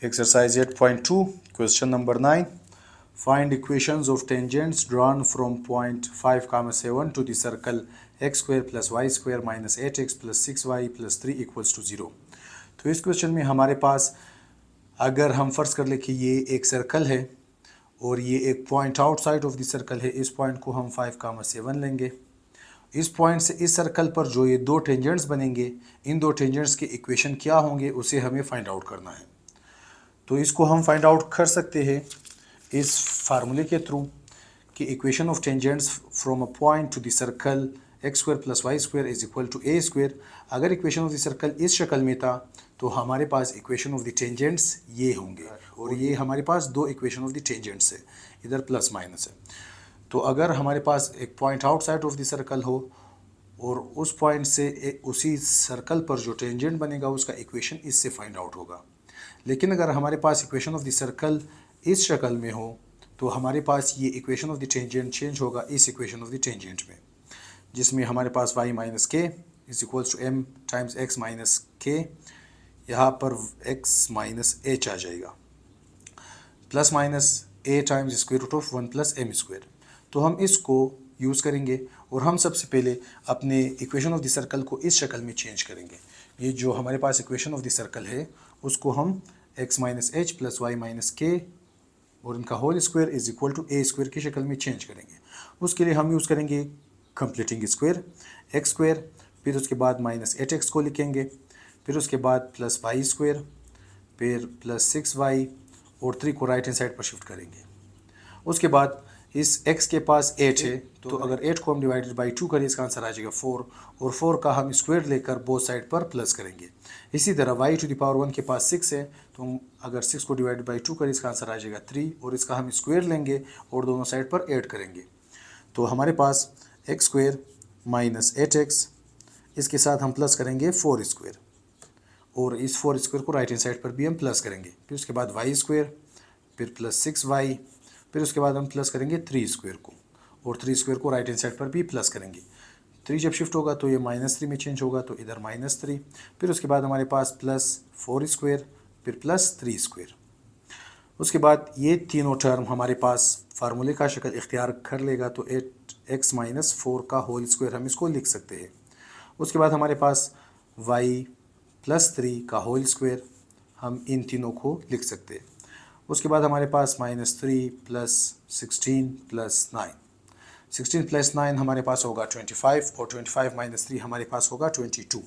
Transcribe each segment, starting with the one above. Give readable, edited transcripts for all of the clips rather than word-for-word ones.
Exercise 8.2, question number 9. Find equations of tangents drawn from point 5, 7 to the circle x square plus y square minus 8x plus 6y plus 3 equals to 0. तो इस question में हमारे पास अगर हम फर्ज कर ले कि ये एक सर्कल है और ये एक point outside of the circle है, इस पॉइंट को हम 5, 7 लेंगे। इस पॉइंट से इस सर्कल पर जो ये दो टेंजेंट्स बनेंगे, इन दो टेंजेंट्स के इक्वेशन क्या होंगे उसे हमें फाइंड आउट करना है। तो इसको हम फाइंड आउट कर सकते हैं इस फार्मूले के थ्रू कि equation of tangents from a point to the circle X square plus Y square is equal to A square. अगर इक्वेशन ऑफ द सर्कल इस शक्ल में था तो हमारे पास इक्वेशन ऑफ द टेंजेंट्स ये होंगे, और ये हमारे पास दो इक्वेशन ऑफ द टेंजेंट्स है, इधर प्लस माइनस है। तो अगर हमारे पास एक point outside of the circle हो और उस पॉइंट से उसी सर्कल पर जो टेंजेंट बनेगा उसका इक्वेशन इससे फाइंड आउट होगा। लेकिन अगर हमारे पास इक्वेशन ऑफ द सर्कल इस शक्ल में हो तो हमारे पास ये equation of the tangent change होगा इस इक्वेशन ऑफ द टेंजेंट में, जिसमें हमारे पास y minus K is equals to m times x minus K, यहाँ पर x माइनस h आ जाएगा, plus minus a times square root of 1 plus m square. तो हम इसको यूज़ करेंगे और हम सबसे पहले अपने इक्वेशन ऑफ द सर्कल को इस शक्ल में चेंज करेंगे। ये जो हमारे पास इक्वेशन ऑफ द सर्कल है उसको हम x minus H plus Y minus K और इनका whole square is equal to A square की शक्ल में चेंज करेंगे। उसके लिए हम यूज़ करेंगे कंप्लीटिंग स्क्वायर एक्स स्क्वायर, फिर उसके बाद माइनस 8x को लिखेंगे, फिर उसके बाद प्लस वाई स्क्वायर, फिर प्लस 6y और 3 को राइट हैंड साइड पर शिफ्ट करेंगे। उसके बाद इस x के पास 8 है तो अगर 8 को हम डिवाइडेड बाई 2 करें इसका आंसर आ जाएगा 4, और 4 का हम स्क्वायर लेकर बोथ साइड पर प्लस करेंगे। इसी तरह y टू द पावर 1 के पास 6 है तो हम अगर 6 को डिवाइडेड बाई 2 करें इसका आंसर आ जाएगा 3, और इसका हम स्क्वायर लेंगे और दोनों साइड पर ऐड करेंगे। तो हमारे पास एक्स स्क्वायर माइनस 8x, इसके साथ हम प्लस करेंगे 4 स्क्वायर, और इस 4 स्क्वायर को राइट हैंड साइड पर भी हम प्लस करेंगे। फिर उसके बाद वाई स्क्वायर, फिर प्लस 6y, फिर उसके बाद हम प्लस करेंगे 3 स्क्वायर को, और 3 स्क्वायर को राइट हैंड साइड पर भी प्लस करेंगे। 3 जब शिफ्ट होगा तो ये -3 में चेंज होगा तो इधर -3। फिर उसके बाद हमारे पास प्लस 4 स्क्वायर, फिर प्लस 3 स्क्वायर। उसके बाद ये तीनों टर्म हमारे पास फार्मूले का शक्ल इख्तियार कर लेगा तो 8x माइनस 4 का होल स्क्वायर हम इसको लिख सकते हैं। उसके बाद हमारे पास y प्लस 3 का होल स्क्वायर हम इन तीनों को लिख सकते हैं। उसके बाद हमारे पास -3 प्लस 16 प्लस 9, 16 प्लस 9 हमारे पास होगा 25, और 25 माइनस 3 हमारे पास होगा 22।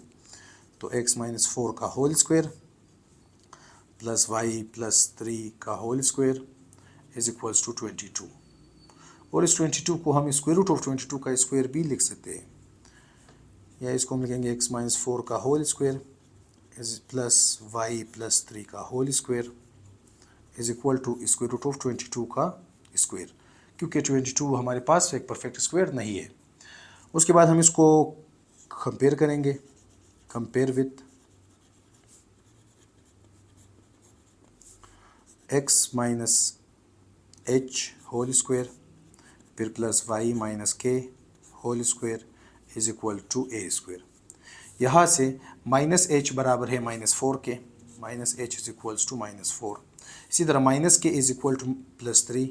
तो x माइनस 4 का whole square plus y plus 3 का whole square is equals to 22, और इस 22 को हम स्क्वायर रूट ऑफ 22 का स्क्वायर भी लिख सकते हैं, या इसको हम लिखेंगे x माइनस 4 का whole square is plus y plus 3 का whole square is equal to square root of 22 का स्क्वायर, क्योंकि 22 हमारे पास एक परफेक्ट स्क्वायर नहीं है। उसके बाद हम इसको कंपेयर करेंगे, compare with x minus H whole square, फिर plus y minus K whole square is equal to A square. यहाँ से माइनस एच बराबर है -4 के, minus H is equals to -4। इसी तरह minus K is equal two plus 3,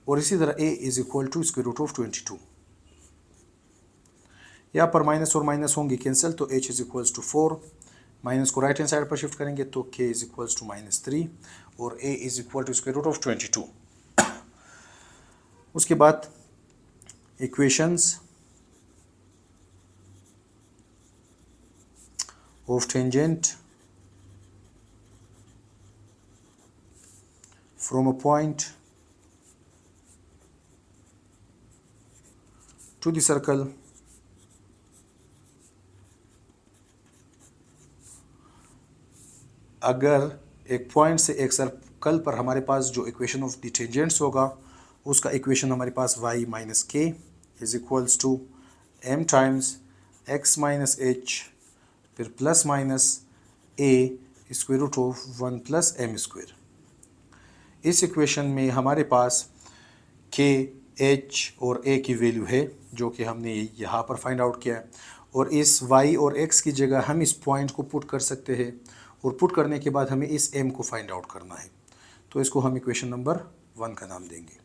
और इसी तरह a is equal to square root of 22। यहाँ पर माइनस और माइनस होंगे कैंसिल तो h is equals to 4, minus को राइट हैंड साइड पर शिफ्ट करेंगे तो k इज इक्वल्स टू -3, और a is equal to square root of 22। उसके बाद equations of tangent from a point to the circle अगर एक पॉइंट से एक सर्कल पर हमारे पास जो इक्वेशन ऑफ द टेंजेंट्स होगा उसका इक्वेशन हमारे पास y minus K is equals to m times x minus H, फिर plus minus a square root of 1 plus m square. इस इक्वेशन में हमारे पास k, h और a की वैल्यू है जो कि हमने यहाँ पर फाइंड आउट किया है, और इस y और x की जगह हम इस पॉइंट को पुट कर सकते हैं और पुट करने के बाद हमें इस m को फाइंड आउट करना है। तो इसको हम इक्वेशन नंबर 1 का नाम देंगे।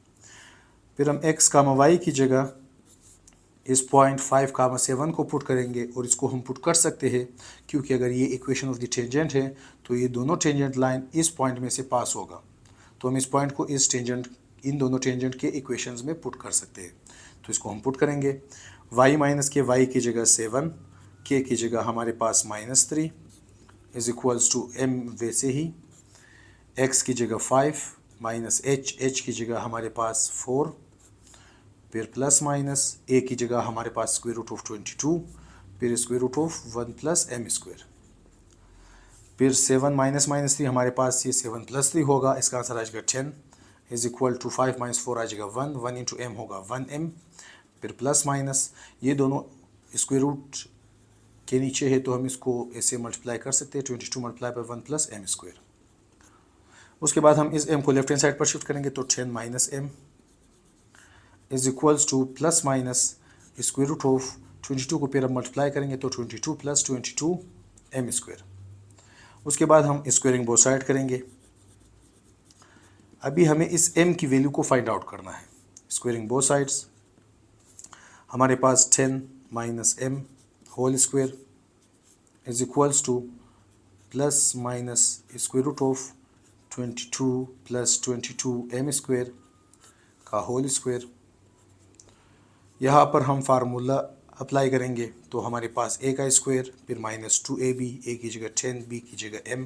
फिर हम x, y की जगह इस पॉइंट 5, 7 को पुट करेंगे और इसको हम पुट कर सकते हैं क्योंकि अगर ये इक्वेशन ऑफ द टेंजेंट है तो ये दोनों टेंजेंट लाइन इस पॉइंट में से पास होगा। तो हम इस पॉइंट को इस टेंजेंट, इन दोनों टेंजेंट के इक्वेशंस में पुट कर सकते हैं। तो इसको हम पुट करेंगे। y माइनस के y की जगह 7, k की जगह हमारे पास -3 इज इक्वल्स टू m वैसे ही, x की जगह 5 माइनस h की जगह हमारे पास 4, फिर प्लस माइनस a की जगह हमारे पास स्क्वायर रूट ऑफ 22, फिर square root of 1 plus m square, फिर 7 माइनस -3 हमारे पास ये 7 + 3 होगा, इसका आंसर आ जाएगा 10 इज इक्वल टू 5 - 4 आ जाएगा 1 इंटू m होगा 1m, फिर प्लस माइनस ये दोनों स्क्वायर रूट के नीचे है तो हम इसको ऐसे मल्टीप्लाई कर सकते हैं, 22 multiply by 1 plus m square. उसके बाद हम इस m को लेफ्ट हैंड साइड पर शिफ्ट करेंगे तो 10 minus m is equals to plus minus square root of 22 को फिर हम मल्टीप्लाई करेंगे तो 22 प्लस 22 m स्क्वायर। उसके बाद हम स्क्वायरिंग बोथ साइड करेंगे। अभी हमें इस m की वैल्यू को फाइंड आउट करना है। स्क्वायरिंग बोथ साइड्स, हमारे पास 10 minus m whole square is equals to plus minus square root of 22 plus 22 m square का होल स्क्वायर। यहाँ पर हम फार्मूला अप्लाई करेंगे तो हमारे पास a का स्क्वायर, फिर -2ab, a की जगह 10, b की जगह m,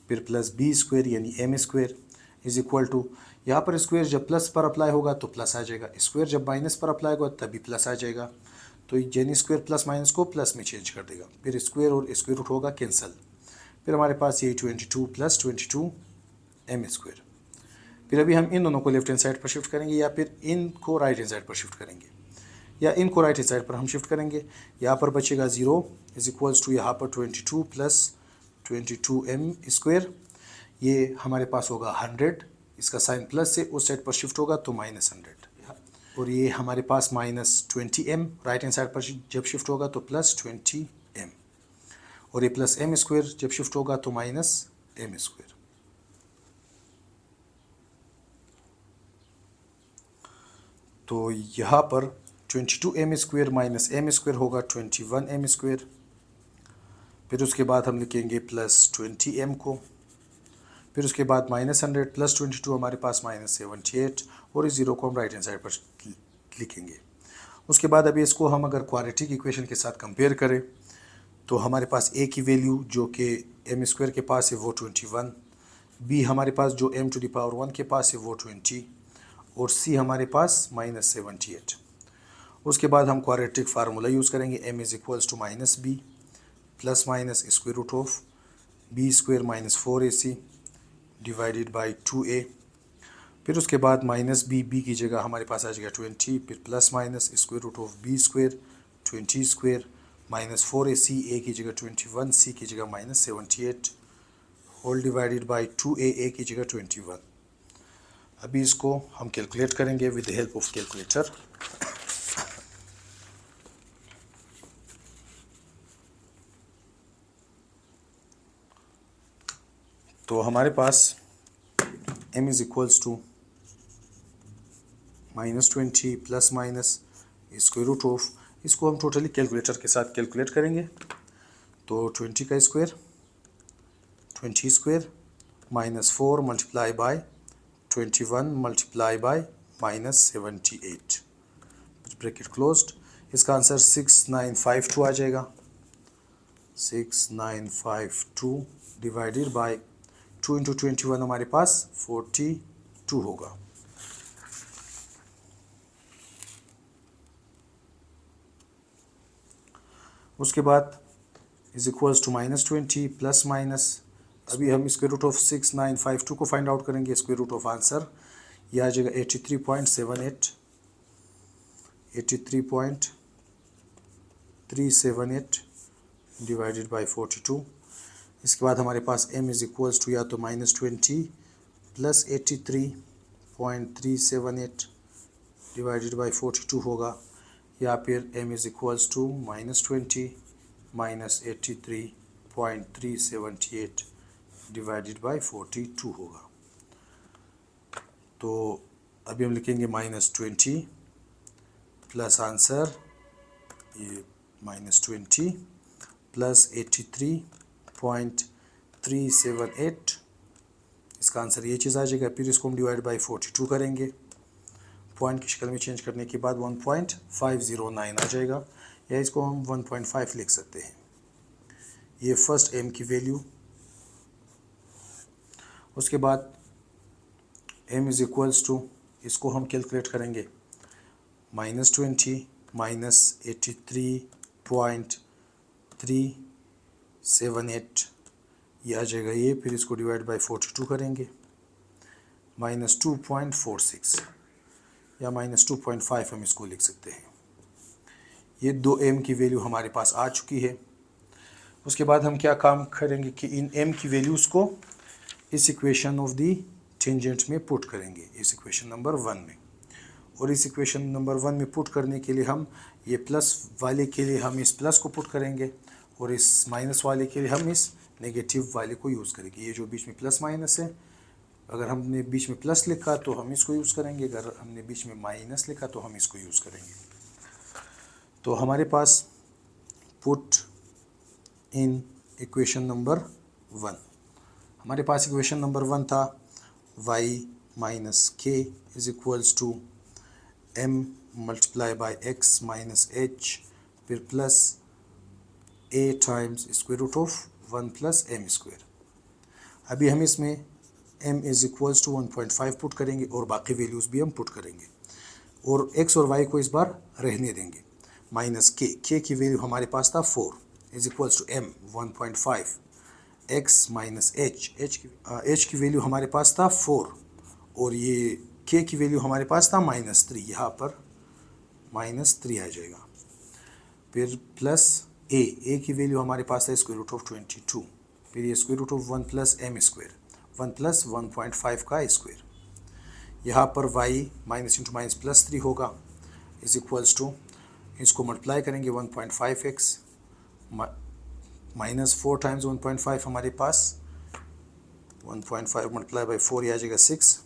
फिर प्लस b स्क्वायर यानी m square is equal to, यहाँ पर स्क्वायर जब प्लस पर अप्लाई होगा तो प्लस आ जाएगा, स्क्वायर जब माइनस पर अप्लाई होगा तभी प्लस आ जाएगा। तो यानी स्क्वायर प्लस माइनस को प्लस में चेंज कर देगा, फिर स्क्वायर और स्क्वायर रूट होगा कैंसल, फिर हमारे पास ये 22 प्लस 22 m स्क्वायर। फिर अभी हम इन दोनों को लेफ्ट हैंड साइड पर शिफ्ट करेंगे या फिर इनको राइट हैंड साइड पर शिफ्ट करेंगे, या इनको राइट हैंड साइड पर हम शिफ्ट करेंगे। यहाँ पर बचेगा 0 इज इक्वल्स टू यहाँ पर 22 प्लस 22 m स्क्वायर, ये हमारे पास होगा 100, इसका साइन प्लस से उस साइड पर शिफ्ट होगा तो -100, और ये हमारे पास -20m राइट हैंड साइड पर जब शिफ्ट होगा तो +20m, और ये प्लस m स्क्वायर जब शिफ्ट होगा तो -m स्क्वायर। तो यहाँ पर 22m square minus m square होगा 21m स्क्वायर, फिर उसके बाद हम लिखेंगे +20m को, फिर उसके बाद -100 प्लस 22 हमारे पास -78, और इस 0 को हम राइट हैंड साइड पर लिखेंगे। उसके बाद अभी इसको हम अगर क्वाड्रेटिक इक्वेशन के साथ कंपेयर करें तो हमारे पास a की वैल्यू जो कि m स्क्वायर के पास है वो 21, b हमारे पास जो m⁻1 के पास है वो 20, और c हमारे पास -78। उसके बाद हम क्वाड्रेटिक फार्मूला यूज़ करेंगे, m is equals to -b plus minus square root of b square -4ac divided by 2a, फिर उसके बाद -b की जगह हमारे पास आ जाएगा 20, फिर plus minus square root of b square 20 square -4ac, a की जगह 21, c की जगह -78 whole divided by 2a, a की जगह 21। अभी इसको हम कैलकुलेट करेंगे with the help of calculator. तो हमारे पास m is equals to -20 plus minus square root of, इसको हम टोटली कैलकुलेटर के साथ कैलकुलेट करेंगे। तो 20 का square 20 square -4 multiply by 21 multiply by -78, bracket closed, इसका आंसर 6952 आ जाएगा। 6952 डिवाइडेड बाय 2 इंटू 21 हमारे पास 42 होगा। उसके बाद is equals to -20 plus minus, अभी हम स्क्वायर रूट ऑफ 6952 को फाइंड आउट करेंगे। स्क्वायर रूट ऑफ आंसर यह आ जाएगा 83.78, 83.378 डिवाइडेड बाई 42। इसके बाद हमारे पास m इज इक्वल्स टू या तो -20 प्लस 83.378 डिवाइडेड बाई 42 होगा, या फिर m is equals to -20 - 83.378 divided by 42 होगा। तो अभी हम लिखेंगे -20 प्लस आंसर ये -20 प्लस 83.378, इसका आंसर ये चीज़ आ जाएगा। फिर इसको हम डिवाइड बाय 42 करेंगे, पॉइंट की शक्ल में चेंज करने के बाद 1.509 आ जाएगा, या इसको हम 1.5 लिख सकते हैं। ये फर्स्ट m की वैल्यू। उसके बाद m इज़ इक्वल्स टू, इसको हम कैलकुलेट करेंगे, -20 माइनस 83.378 ये आ जाएगा ये। फिर इसको डिवाइड बाय 42 करेंगे, -2.46 या -2.5 हम इसको लिख सकते हैं। ये दो m की वैल्यू हमारे पास आ चुकी है। उसके बाद हम क्या काम करेंगे कि इन m की वैल्यूज़ को इस इक्वेशन ऑफ दी टेंजेंट में पुट करेंगे, इस इक्वेशन नंबर 1 में। और इस इक्वेशन नंबर 1 में पुट करने के लिए हम ये प्लस वाले के लिए हम इस प्लस को पुट करेंगे, और इस माइनस वाले के लिए हम इस नेगेटिव वाले को यूज़ करेंगे। ये जो बीच में प्लस माइनस है, अगर हमने बीच में प्लस लिखा तो हम इसको यूज़ करेंगे, अगर हमने बीच में माइनस लिखा तो हम इसको यूज़ करेंगे। तो हमारे पास पुट इन इक्वेशन नंबर 1, हमारे पास इक्वेशन नंबर 1 था y minus K is equals to m multiply by x minus h, फिर plus a times square root of 1 plus m square. अभी हम इसमें m is equals to 1.5 put करेंगे और बाकी वैल्यूज़ भी हम पुट करेंगे, और x और y को इस बार रहने देंगे। माइनस के की वैल्यू हमारे पास था 4 is equals to m 1.5 x minus h की वैल्यू हमारे पास था 4, और ये k की वैल्यू हमारे पास था -3, यहाँ पर -3 आ जाएगा। फिर प्लस a की वैल्यू हमारे पास था स्क्वायर रूट ऑफ 22, फिर ये square root of 1 plus m square, 1 plus 1.5 का स्क्वायर। यहाँ पर y minus into minus plus 3 होगा इज इक्वल्स टू, इसको मल्टीप्लाई करेंगे 1.5x माइनस 4 टाइम्स 1.5 हमारे पास 1.5 मल्टीप्लाई बाई 4 ये आ जाएगा 6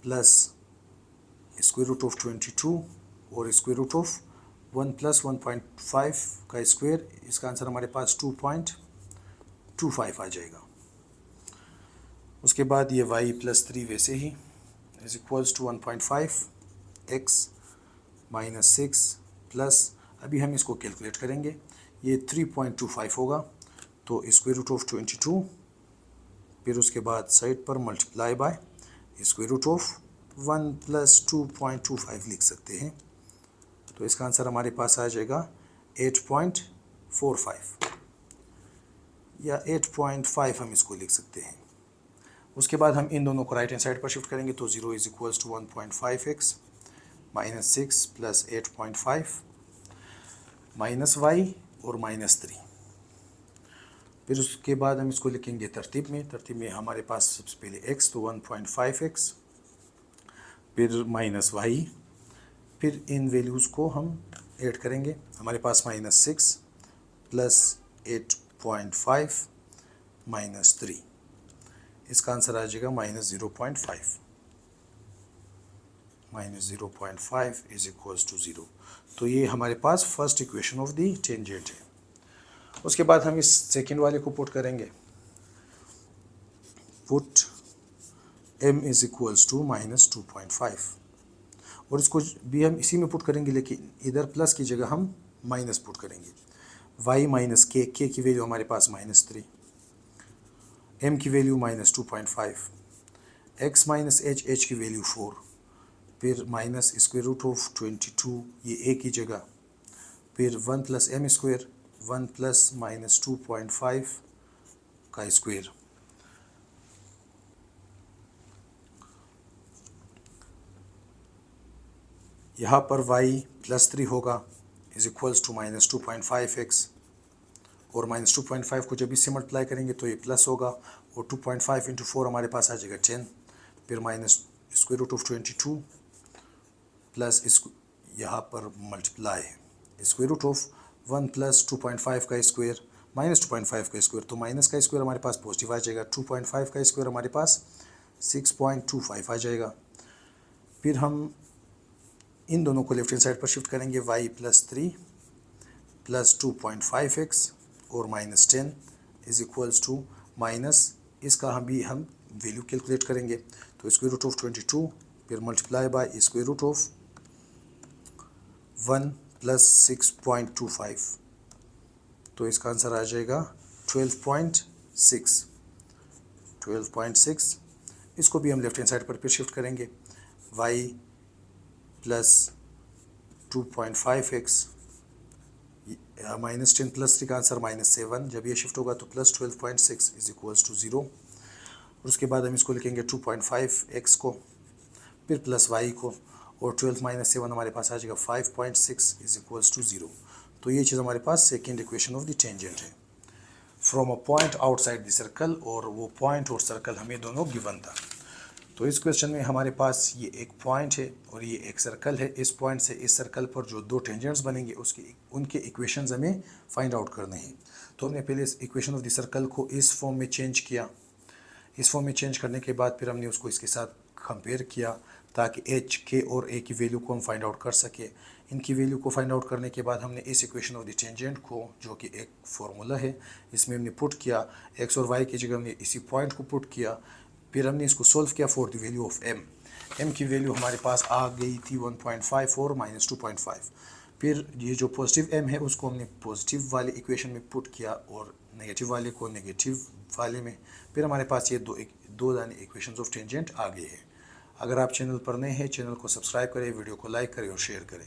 प्लस स्क्वायर रूट ऑफ 22 और स्क्वायर रूट ऑफ 1 प्लस 1.5 का स्क्वायर, इसका आंसर हमारे पास 2.25 आ जाएगा। उसके बाद ये y प्लस 3 वैसे ही is equals to 1.5 x minus 6 plus, अभी हम इसको कैलकुलेट करेंगे, ये 3.25 होगा, तो स्क्वायर रूट ऑफ 22, फिर उसके बाद साइड पर multiply by square root of 1 plus 2.25 लिख सकते हैं। तो इसका आंसर हमारे पास आ जाएगा 8.45 या 8.5 हम इसको लिख सकते हैं। उसके बाद हम इन दोनों को राइट हैंड साइड पर शिफ्ट करेंगे, तो 0 is equals to 1.5x minus 6 plus 8.5 minus y और -3। फिर उसके बाद हम इसको लिखेंगे तरतीब में हमारे पास सबसे पहले x, तो 1.5x, फिर माइनस y, फिर इन वैल्यूज़ को हम ऐड करेंगे, हमारे पास -6 प्लस 8.5 -3, इसका आंसर आ जाएगा -0.5 इज इक्वल्स टू 0। तो ये हमारे पास first equation of the tangent है। उसके बाद हम इस सेकंड वाले को पुट करेंगे, put m is equals to -2.5, और इसको भी हम इसी में पुट करेंगे, लेकिन इधर प्लस की जगह हम माइनस पुट करेंगे। y माइनस के की वैल्यू हमारे पास -3, m की वैल्यू -2.5, x माइनस h की वैल्यू 4, फिर माइनस स्क्वायर रूट ऑफ 22 ये a की जगह, फिर 1 प्लस m स्क्वायर, 1 प्लस -2.5 का स्क्वायर, यहाँ पर y प्लस 3 होगा इज इक्वल्स टू -2.5x, और -2.5 को जब इससे मल्टीप्लाई करेंगे तो ये प्लस होगा, और 2.5 इंटू 4 हमारे पास आ जाएगा 10, फिर minus square root of 22 plus इस यहाँ पर मल्टीप्लाई है स्क्वायर रूट ऑफ 1 प्लस 2.5 का स्क्वायर -2.5 का स्क्वायर, तो माइनस का स्क्वायर हमारे पास पॉजिटिव आ जाएगा, 2.5 का स्क्वायर हमारे पास 6.25 आ जाएगा। फिर हम इन दोनों को लेफ्ट हैंड साइड पर शिफ्ट करेंगे, y + 3 + 2.5x और -10 इज इक्वल्स टू माइनस इसका हम वैल्यू कैलकुलेट करेंगे, तो स्क्वायर रूट ऑफ 22 फिर multiply by square root of 1 + 6.25, तो इसका आंसर आ जाएगा 12.6। इसको भी हम लेफ्ट हैंड साइड पर फिर शिफ्ट करेंगे, y + 2.5x -10 + 3 का आंसर -7, जब ये शिफ्ट होगा तो +12.6 इज इक्वल्स टू 0। और उसके बाद हम इसको लिखेंगे 2.5x को, फिर प्लस y को, और 12 - 7 हमारे पास आ जाएगा 5.6 इज इक्वल्स टू 0। तो ये चीज़ हमारे पास second equation of the tangent है from a point outside the circle, और वो पॉइंट और सर्कल हमें दोनों गिवन था। तो इस क्वेश्चन में हमारे पास ये एक पॉइंट है और ये एक सर्कल है। इस पॉइंट से इस सर्कल पर जो दो टेंजेंट्स बनेंगे उनके इक्वेशंस हमें फाइंड आउट करने हैं। तो हमने पहले इस इक्वेशन ऑफ द सर्कल को इस फॉर्म में चेंज किया। इस फॉर्म में चेंज करने के बाद फिर हमने उसको इसके साथ कंपेयर किया ताकि एच के और ए की वैल्यू को हम फाइंड आउट कर सके। इनकी वैल्यू को फाइंड आउट करने के बाद हमने इस इक्वेशन ऑफ द टेंजेंट को, जो कि एक फार्मूला है, इसमें हमने पुट किया, एक्स और वाई की जगह हमने इसी पॉइंट को पुट किया। फिर हमने इसको सोल्व किया for the value of M. M की वैल्यू हमारे पास आ गई थी 1.5 और -2.5। फिर ये जो पॉजिटिव एम है उसको हमने पॉजिटिव वाले इक्वेशन में पुट किया और नेगेटिव वाले को नेगेटिव वाले में। फिर हमारे पास ये दो दाने इक्वेशंस ऑफ टेंजेंट आ गए हैं। अगर आप चैनल पर नए हैं, चैनल को सब्सक्राइब करें, वीडियो को लाइक करें और शेयर करें।